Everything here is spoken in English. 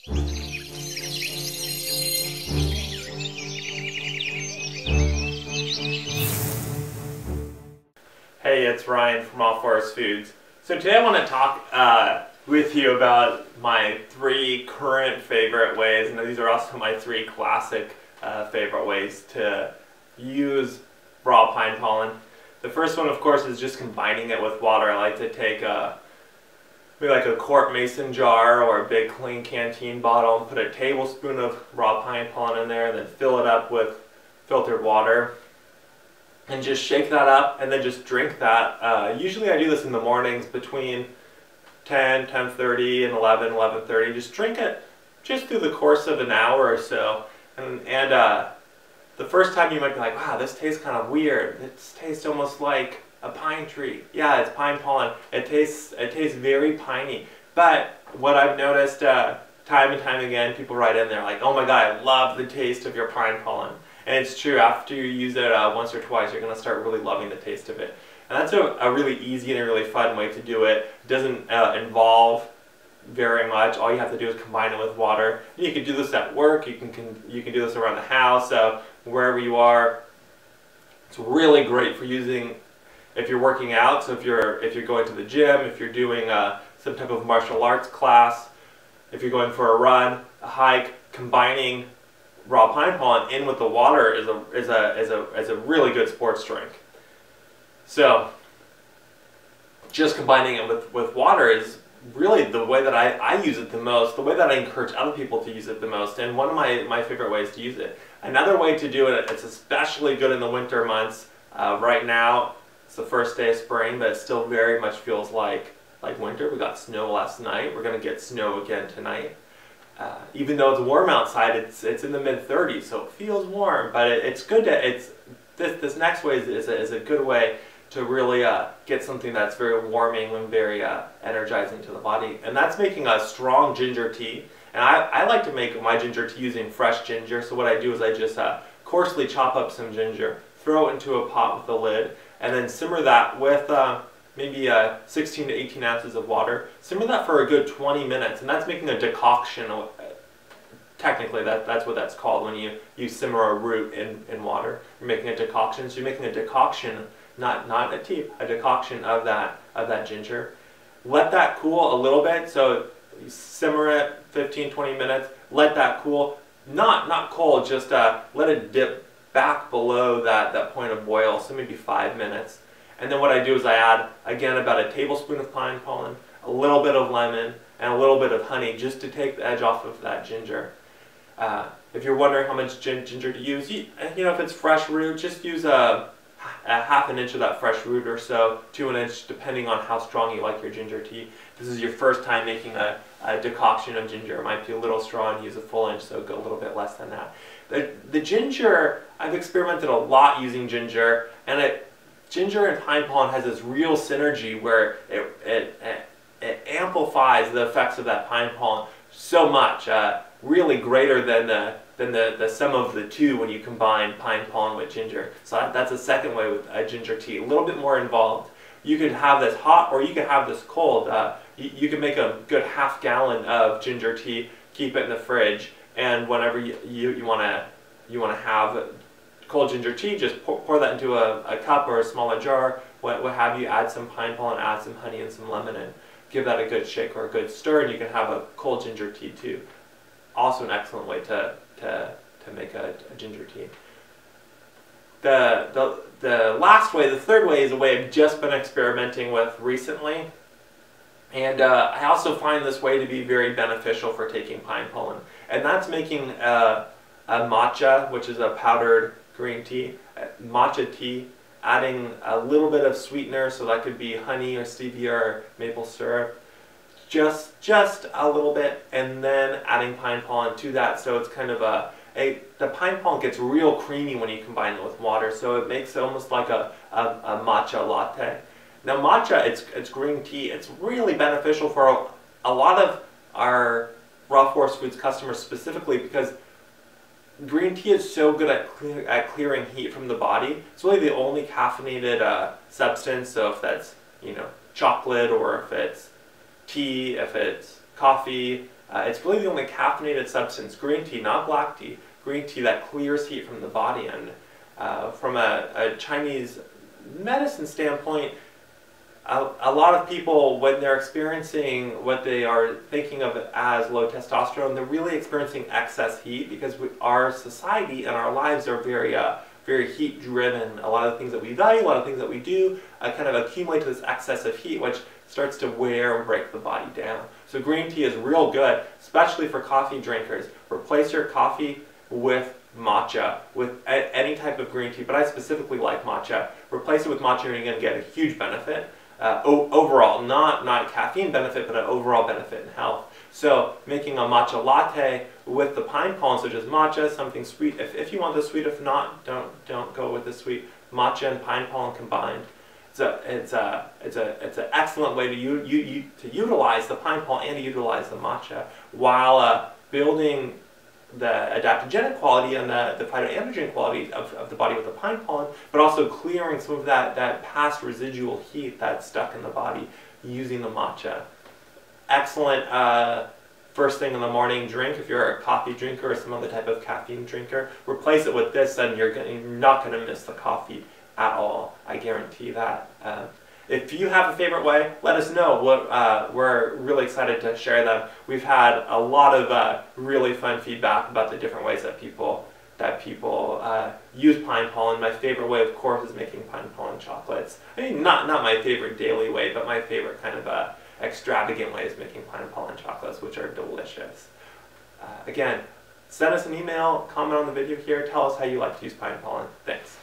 Hey, it's Ryan from All Forest Foods. So today I want to talk with you about my 3 current favorite ways, and these are also my 3 classic favorite ways to use raw pine pollen. The first one, of course, is just combining it with water. I like to take maybe like a quart mason jar or a big clean canteen bottle and put a tablespoon of raw pine pollen in there, and then fill it up with filtered water. And just shake that up and then just drink that. Usually I do this in the mornings between 10, 10:30 and 11, 11:30. Just drink it just through the course of an hour or so. And the first time you might be like, wow, this tastes kind of weird. It tastes almost like a pine tree. Yeah, it's pine pollen. It tastes very piney. But what I've noticed time and time again, people write in there like, oh my God, I love the taste of your pine pollen. And it's true, after you use it once or twice, you're going to start really loving the taste of it. And that's a really easy and a really fun way to do it. It doesn't involve very much. All you have to do is combine it with water. And you can do this at work, you can do this around the house, wherever you are. It's really great for using if you're working out, so if you're going to the gym, if you're doing some type of martial arts class, if you're going for a run, a hike, combining raw pine pollen in with the water is a really good sports drink. So just combining it with water is really the way that I use it the most, the way that I encourage other people to use it the most, and one of my favorite ways to use it. Another way to do it, it's especially good in the winter months. Right now it's the first day of spring, but it still very much feels like winter. We got snow last night. We're going to get snow again tonight. Even though it's warm outside, it's in the mid-30s, so it feels warm. But it's good to this next way is a good way to really get something that's very warming and very energizing to the body. And that's making a strong ginger tea. And I like to make my ginger tea using fresh ginger. So what I do is I just coarsely chop up some ginger, throw it into a pot with a lid, and then simmer that with maybe 16 to 18 ounces of water. Simmer that for a good 20 minutes, and that's making a decoction. Technically, that's what that's called when you simmer a root in water. You're making a decoction. So you're making a decoction, not a tea, a decoction of that ginger. Let that cool a little bit. So you simmer it 15-20 minutes. Let that cool. Not cold. Just let it dip back below that point of boil. So maybe 5 minutes. And then what I do is I add, again, about a tablespoon of pine pollen, a little bit of lemon, and a little bit of honey just to take the edge off of that ginger. If you're wondering how much ginger to use, you know, if it's fresh root, just use a half an inch of that fresh root or so, to an inch, depending on how strong you like your ginger tea. This is your first time making a decoction of ginger. It might be a little strong, use a full inch, so go a little bit less than that. The ginger, I've experimented a lot using ginger, and ginger and pine pollen has this real synergy where it amplifies the effects of that pine pollen so much, really greater than the sum of the two when you combine pine pollen with ginger. So that's a second way with ginger tea, a little bit more involved. You could have this hot or you could have this cold. You can make a good half gallon of ginger tea, keep it in the fridge, and whenever you want to have cold ginger tea, just pour that into a cup or a smaller jar, what have you, add some pine pollen, add some honey and some lemon, and give that a good shake or a good stir, and you can have a cold ginger tea too. Also an excellent way to make a ginger tea. The last way, the third way, is a way I've just been experimenting with recently, and I also find this way to be very beneficial for taking pine pollen, and that's making a matcha, which is a powdered green tea, matcha tea, adding a little bit of sweetener, so that could be honey or stevia or maple syrup, just a little bit, and then adding pine pollen to that, so it's kind of the pine pollen gets real creamy when you combine it with water, so it makes it almost like a matcha latte. Now matcha, it's green tea. It's really beneficial for a lot of our Raw Forest Foods customers specifically because green tea is so good at clearing heat from the body. It's really the only caffeinated substance, so if that's chocolate or if it's tea, if it's coffee, It's really the only caffeinated substance, green tea, not black tea, green tea that clears heat from the body. And from a Chinese medicine standpoint, a lot of people, when they're experiencing what they are thinking of as low testosterone, they're really experiencing excess heat because our society and our lives are very heat driven. A lot of things that we value, a lot of things that we do kind of accumulate to this excess of heat, which starts to wear and break the body down. So green tea is real good, especially for coffee drinkers. Replace your coffee with matcha, with any type of green tea, but I specifically like matcha. Replace it with matcha and you're going to get a huge benefit. Overall, not caffeine benefit, but an overall benefit in health. So making a matcha latte with the pine pollen, such as matcha, something sweet. If you want the sweet, if not, don't go with the sweet. Matcha and pine pollen combined. It's an excellent way to utilize the pine pollen and to utilize the matcha while building the adaptogenic quality and the phytoandrogen quality of the body with the pine pollen, but also clearing some of that past residual heat that's stuck in the body using the matcha. Excellent first thing in the morning drink if you're a coffee drinker or some other type of caffeine drinker. Replace it with this and you're not going to miss the coffee at all. I guarantee that. If you have a favorite way, let us know. We're really excited to share them. We've had a lot of really fun feedback about the different ways that people use pine pollen. My favorite way, of course, is making pine pollen chocolates. I mean, not my favorite daily way, but my favorite kind of extravagant way is making pine pollen chocolates, which are delicious. Again, send us an email, comment on the video here, tell us how you like to use pine pollen. Thanks.